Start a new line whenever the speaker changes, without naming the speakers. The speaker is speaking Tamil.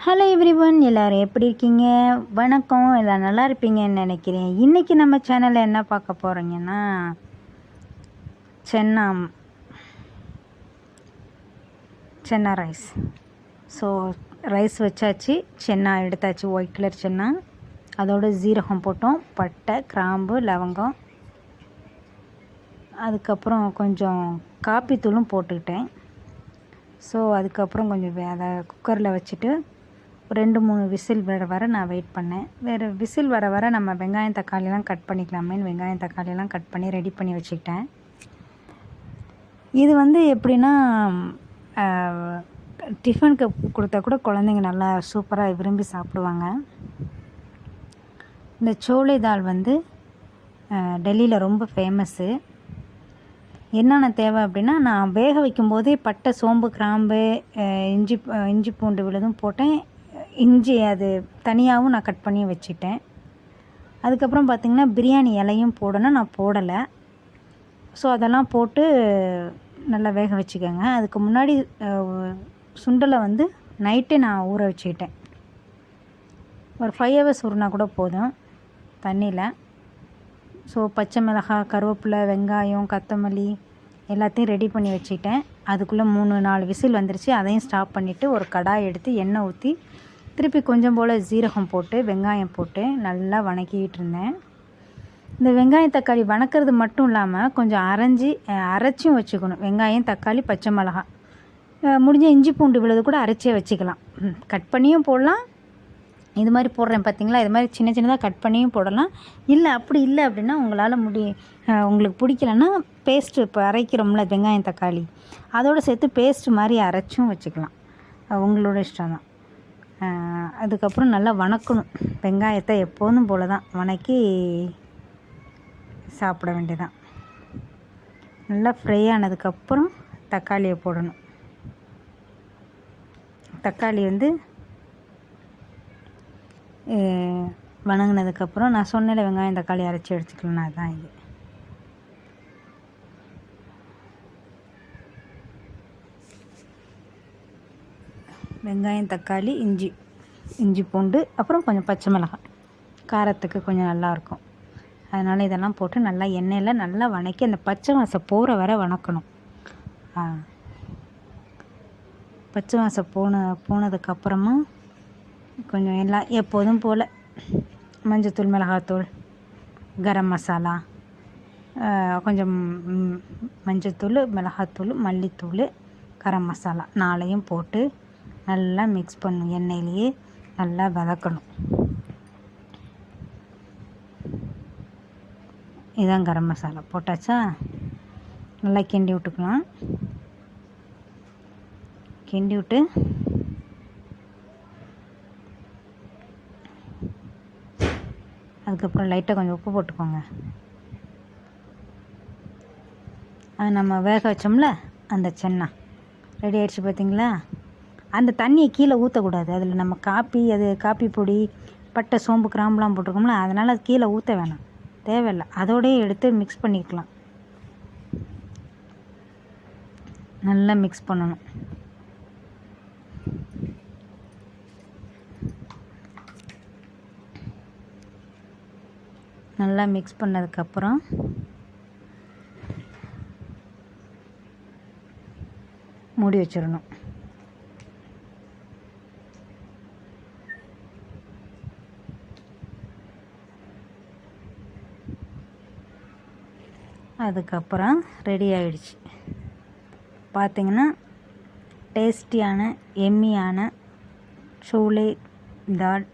ஹலோ எவ்ரிவன், எல்லோரும் எப்படி இருக்கீங்க? வணக்கம். எல்லாம் நல்லா இருப்பீங்கன்னு நினைக்கிறேன். இன்றைக்கி நம்ம சேனலில் என்ன பார்க்க போகிறீங்கன்னா, சென்னா ரைஸ். ஸோ ரைஸ் வச்சாச்சு, சென்னா எடுத்தாச்சு, ஒயிட் கலர் சென்னா. அதோட ஜீரகம் போட்டோம், பட்டை, கிராம்பு, லவங்கம், அதுக்கப்புறம் கொஞ்சம் காப்பி தூளும் போட்டுக்கிட்டேன். ஸோ அதுக்கப்புறம் கொஞ்சம் அதை குக்கரில் வச்சுட்டு 2-3 விசில் வர நான் வெயிட் பண்ணேன். விசில் வர நம்ம வெங்காயம் தக்காளிலாம் கட் பண்ணிக்கலாமேன்னு வெங்காயம் தக்காளியெல்லாம் கட் பண்ணி ரெடி பண்ணி வச்சுக்கிட்டேன். இது எப்படின்னா, டிஃபனுக்கு கொடுத்தா கூட குழந்தைங்க நல்லா சூப்பராக விரும்பி சாப்பிடுவாங்க. இந்த சோலை தால் டெல்லியில் ரொம்ப ஃபேமஸ்ஸு. என்னென்ன தேவை அப்படின்னா, நான் வேக வைக்கும்போதே பட்டை, சோம்பு, கிராம்பு, இஞ்சி பூண்டு விழுதும் போட்டேன். இஞ்சி அது தனியாகவும் நான் கட் பண்ணி வச்சுட்டேன். அதுக்கப்புறம் பார்த்திங்கன்னா, பிரியாணி இலையும் போடணும், நான் போடலை. ஸோ அதெல்லாம் போட்டு நல்லா வேக வச்சுக்கோங்க. அதுக்கு முன்னாடி சுண்டலை நைட்டே நான் ஊற வச்சுக்கிட்டேன். ஒரு 5 hours ஊறினா கூட போதும் தண்ணியில். ஸோ பச்சை மிளகாய், கருவேப்பிலை, வெங்காயம், கொத்தமல்லி எல்லாத்தையும் ரெடி பண்ணி வச்சுக்கிட்டேன். அதுக்குள்ளே 3-4 விசில் வந்துருச்சு. அதையும் ஸ்டாப் பண்ணிவிட்டு ஒரு கடாய் எடுத்து எண்ணெய் ஊற்றி திருப்பி கொஞ்சம் போல் ஜீரகம் போட்டு வெங்காயம் போட்டு நல்லா வணக்கிக்கிட்டு இருந்தேன். இந்த வெங்காயம் தக்காளி வணக்கிறது மட்டும் இல்லாமல் கொஞ்சம் அரைச்சும் வச்சுக்கணும். வெங்காயம், தக்காளி, பச்சை மிளகாய், முடிஞ்ச இஞ்சி பூண்டு விழுது கூட அரைச்சே வச்சுக்கலாம். கட் பண்ணியும் போடலாம். இது மாதிரி போடுறேன் பார்த்திங்களா, இது மாதிரி சின்ன சின்னதாக கட் பண்ணியும் போடலாம். இல்லை அப்படி இல்லை அப்படின்னா உங்களால் உங்களுக்கு பிடிக்கலன்னா பேஸ்ட்டு இப்போ அரைக்கிறோம்ல வெங்காயம் தக்காளி, அதோடு சேர்த்து பேஸ்ட்டு மாதிரி அரைச்சும் வச்சுக்கலாம். உங்களோட இஷ்டம் தான். அதுக்கப்புறம் நல்லா வணக்கணும். வெங்காயத்தை எப்போதும் போல் தான் வணக்கி சாப்பிட வேண்டியதான். நல்லா ஃப்ரை ஆனதுக்கப்புறம் தக்காளியை போடணும். தக்காளி வணங்கினதுக்கப்புறம் நான் சொன்னேன் வெங்காயம் தக்காளி அரைச்சி எடுத்துக்கலாம். அதுதான் இது. வெங்காயம், தக்காளி, இஞ்சி பூண்டு, அப்புறம் கொஞ்சம் பச்சை மிளகாய், காரத்துக்கு கொஞ்சம் நல்லாயிருக்கும். அதனால் இதெல்லாம் போட்டு நல்லா எண்ணெயில் நல்லா வணக்கி அந்த பச்சை வாசம் போகிற வரை வணக்கணும். பச்சை வாசம் போனதுக்கப்புறமா கொஞ்சம் எல்லாம் எப்போதும் போல் மஞ்சத்தூள், மிளகாத்தூள், கரம் மசாலா, கொஞ்சம் மஞ்சத்தூள், மிளகாத்தூள், மல்லித்தூள், கரம் மசாலா 4ஐயும் போட்டு நல்லா மிக்ஸ் பண்ணணும். எண்ணெயிலேயே நல்லா வதக்கணும். இதுதான் கரம் மசாலா போட்டாச்சா. நல்லா கிண்டி விட்டுக்கலாம். கிண்டி விட்டு அதுக்கப்புறம் லைட்டாக கொஞ்சம் உப்பு போட்டுக்கோங்க. அது நம்ம வேக வச்சோம்ல அந்த சென்னா ரெடி ஆகிடுச்சு பார்த்திங்களா. அந்த தண்ணியை கீழே ஊற்றக்கூடாது. அதில் நம்ம காப்பி பொடி, பட்டை, சோம்பு, கிராம்புலாம் போட்டிருக்கோம்ல, அதனால் அது கீழே ஊற்ற வேணாம், தேவையில்லை. அதோடய எடுத்து மிக்ஸ் பண்ணிக்கலாம். நல்லா மிக்ஸ் பண்ணணும். நல்லா மிக்ஸ் பண்ணதுக்கப்புறம் மூடி வச்சிடணும். அதுக்கப்புறம் ரெடி ஆகிடுச்சு பார்த்திங்கன்னா. டேஸ்டியான எம்மியான சோலை தால்